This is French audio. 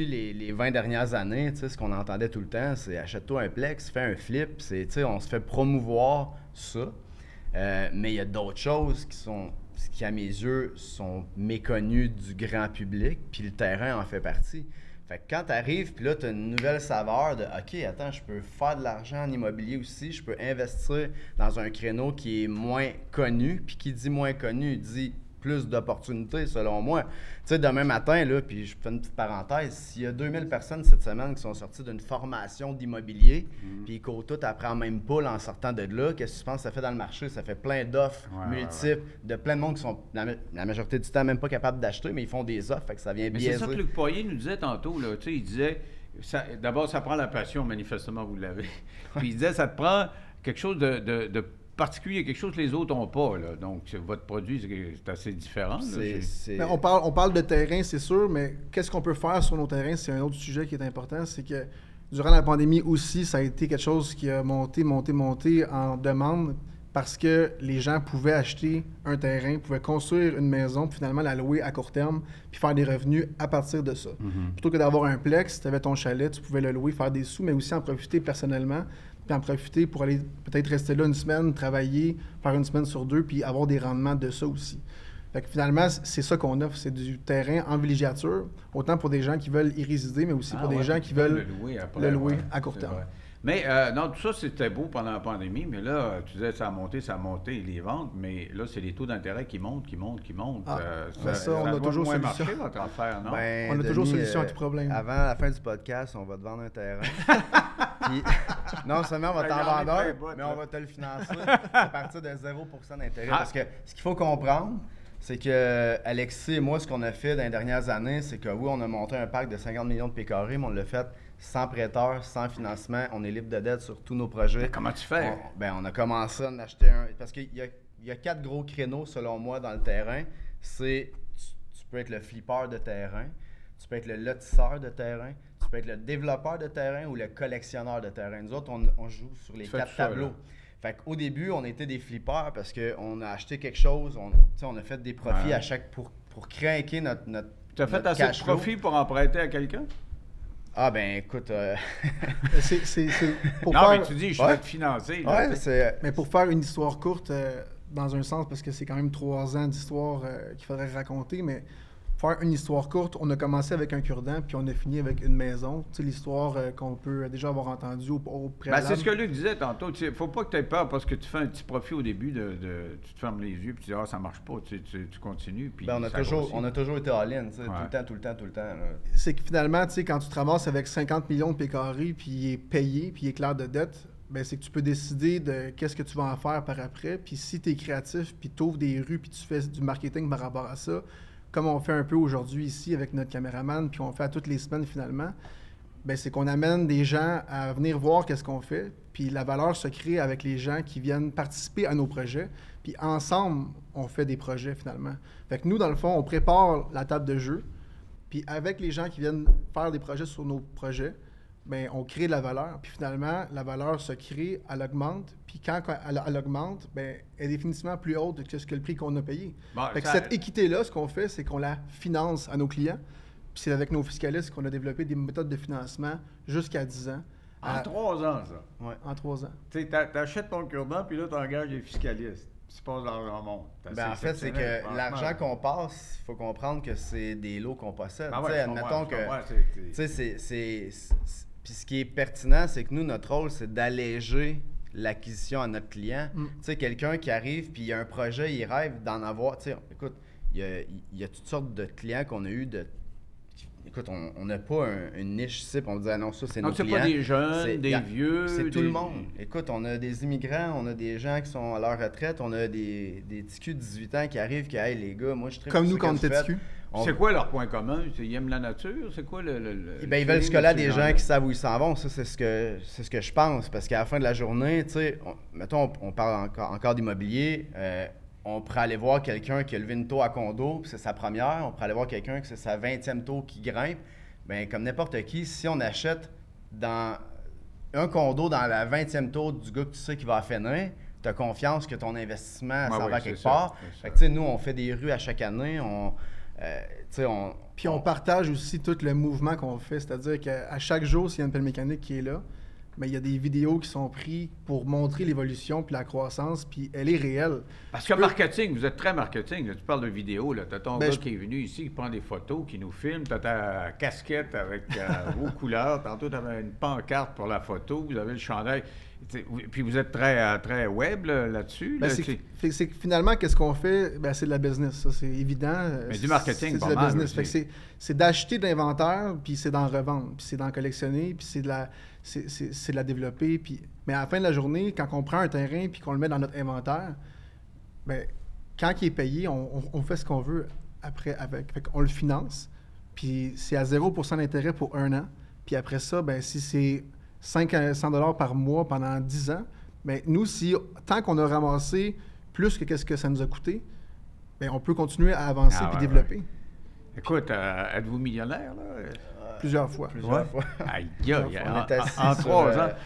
depuis les 20 dernières années, ce qu'on entendait tout le temps, c'est achète-toi un Plex, fais un flip. On se fait promouvoir ça. Mais il y a d'autres choses qui, à mes yeux, sont méconnues du grand public, puis le terrain en fait partie. Fait que quand tu arrives, puis là, tu as une nouvelle saveur de « OK, attends, je peux faire de l'argent en immobilier aussi, je peux investir dans un créneau qui est moins connu. » Puis qui dit moins connu, dit plus d'opportunités, selon moi. Tu sais, demain matin, là, puis je fais une petite parenthèse, s'il y a 2000 personnes cette semaine qui sont sorties d'une formation d'immobilier, puis qu'au tout apprend même pas en sortant de là, qu'est-ce que tu penses que ça fait dans le marché? Ça fait plein d'offres multiples, de plein de monde qui sont, la majorité du temps, même pas capables d'acheter, mais ils font des offres, fait que ça vient biaiser. C'est ça que Luc Poirier nous disait tantôt, là, tu sais, il disait, d'abord, ça prend la passion, manifestement, vous l'avez. Puis il disait, ça te prend quelque chose de particulier, quelque chose que les autres n'ont pas. Là. Donc, votre produit, c'est assez différent. Mais on parle de terrain, c'est sûr, mais qu'est-ce qu'on peut faire sur nos terrains? C'est un autre sujet qui est important. C'est que durant la pandémie aussi, ça a été quelque chose qui a monté en demande parce que les gens pouvaient acheter un terrain, pouvaient construire une maison, puis finalement la louer à court terme, puis faire des revenus à partir de ça. Plutôt que d'avoir un plex, tu avais ton chalet, tu pouvais le louer, faire des sous, mais aussi en profiter personnellement, puis en profiter pour aller peut-être rester là une semaine, travailler, faire une semaine sur 2, puis avoir des rendements de ça aussi. Fait que finalement, c'est ça qu'on offre, c'est du terrain en villégiature, autant pour des gens qui veulent y résider, mais aussi pour des gens qui veulent le louer à court terme. Mais non, tout ça, c'était beau pendant la pandémie, mais là, tu disais ça a monté, les ventes, mais là, c'est les taux d'intérêt qui montent. Ça, on a toujours moins solution. marché, votre affaire, non? Ben, on a Denis, toujours solution à tout problème. Avant la fin du podcast, on va te vendre un terrain. Puis, non seulement on va t'en vendre un, mais on va te le financer à partir de 0% d'intérêt. Parce que ce qu'il faut comprendre, c'est que Alexis et moi, ce qu'on a fait dans les dernières années, c'est que oui, on a monté un parc de 50 millions de pieds carrés, mais on l'a fait sans prêteur, sans financement. On est libre de dette sur tous nos projets. Mais comment tu fais? On a commencé à en acheter un. Parce qu'il y a 4 gros créneaux, selon moi, dans le terrain. C'est tu peux être le flipper de terrain, tu peux être le lotisseur de terrain, tu peux être le développeur de terrain ou le collectionneur de terrain. Nous autres, on joue sur les 4 tableaux. Fait qu'au début, on était des flippers parce qu'on a acheté quelque chose, on a fait des profits à chaque pour craquer notre Tu as fait assez de profit pour emprunter à quelqu'un? Ah ben écoute... mais tu dis, je vais te financer. Mais pour faire une histoire courte, dans un sens, parce que c'est quand même 3 ans d'histoire qu'il faudrait raconter, mais faire une histoire courte, on a commencé avec un cure-dent, puis on a fini avec une maison. Tu sais, l'histoire qu'on peut déjà avoir entendue au préalable. C'est ce que Luc disait tantôt. Il ne faut pas que tu aies peur parce que tu fais un petit profit au début, tu te fermes les yeux, puis tu dis « Ah, ça marche pas », tu continues. Puis on a toujours été all-in, tout le temps. C'est que finalement, tu sais, quand tu te ramasses avec 50 millions de pieds carrés, puis il est payé, puis il est clair de dette, ben c'est que tu peux décider de qu'est-ce que tu vas en faire par après. Puis si tu es créatif, puis tu ouvres des rues, puis tu fais du marketing par rapport à ça, comme on fait un peu aujourd'hui ici avec notre caméraman, puis on fait à toutes les semaines finalement, ben c'est qu'on amène des gens à venir voir qu'est-ce qu'on fait, puis la valeur se crée avec les gens qui viennent participer à nos projets, puis ensemble, on fait des projets finalement. Fait que nous, dans le fond, on prépare la table de jeu, puis avec les gens qui viennent faire des projets sur nos projets, ben on crée de la valeur, puis finalement, la valeur se crée, elle augmente, puis quand elle augmente, ben elle est définitivement plus haute que le prix qu'on a payé. Fait que cette équité-là, ce qu'on fait, c'est qu'on la finance à nos clients, puis c'est avec nos fiscalistes qu'on a développé des méthodes de financement jusqu'à 10 ans. En 3 ans, ça? Oui, en 3 ans. Tu sais, t'achètes ton cure-dent, puis là, tu engages des fiscalistes. Tu passes l'argent monde. En fait, c'est que l'argent qu'on passe, il faut comprendre que c'est des lots qu'on possède. Admettons que... Puis ce qui est pertinent, c'est que nous, notre rôle, c'est d'alléger l'acquisition à notre client. Tu sais, quelqu'un qui arrive, puis il a un projet, il rêve d'en avoir. Tu sais, écoute, il y a toutes sortes de clients qu'on a eu de... Écoute, on n'a pas une niche ici, puis on dit « Ah non, ça, c'est nos clients. » c'est pas des jeunes, des vieux... C'est tout le monde. Écoute, on a des immigrants, on a des gens qui sont à leur retraite, on a des TQ de 18 ans qui arrivent, qui « Hey, les gars, moi, je suis très... » Comme nous, quand on était TQ. C'est quoi leur point commun? Ils aiment la nature? C'est quoi ils veulent se coller à des gens qui savent où ils s'en vont. Ça, c'est ce que je pense. Parce qu'à la fin de la journée, tu sais, mettons, on parle encore d'immobilier. On pourrait aller voir quelqu'un qui a levé une tour à condo, puis c'est sa première. On pourrait aller voir quelqu'un qui c'est sa 20e tour qui grimpe. Bien, comme n'importe qui, si on achète dans un condo dans la 20e tour du gars que tu sais qui va finir, tu as confiance que ton investissement s'en va quelque part. Fait que, tu sais, nous, on fait des rues à chaque année. Puis on partage aussi tout le mouvement qu'on fait, c'est-à-dire qu'à chaque jour, s'il y a une pelle mécanique qui est là, mais il y a des vidéos qui sont prises pour montrer l'évolution puis la croissance, puis elle est réelle. Parce que marketing, vous êtes très marketing. Là, tu parles de vidéo. Tu as ton gars qui est venu ici, qui prend des photos, qui nous filme. Tu as ta casquette avec vos couleurs. Tantôt, tu avais une pancarte pour la photo. Vous avez le chandail. Puis vous êtes très web là-dessus. C'est que finalement, qu'est-ce qu'on fait? C'est de la business. Ça, c'est évident. Mais du marketing, c'est de la business. Fait que c'est d'acheter de l'inventaire, puis c'est d'en revendre, puis c'est d'en collectionner, puis c'est de la développer. Mais à la fin de la journée, quand on prend un terrain puis qu'on le met dans notre inventaire, quand il est payé, on fait ce qu'on veut après avec. Fait qu'on le finance, puis c'est à 0% d'intérêt pour 1 an. Puis après ça, si c'est 500$ par mois pendant 10 ans, nous, tant qu'on a ramassé plus que qu'est-ce que ça nous a coûté, on peut continuer à avancer puis développer. Ouais. Écoute, êtes-vous millionnaire, là? Plusieurs fois. Aïe, en 3 ans.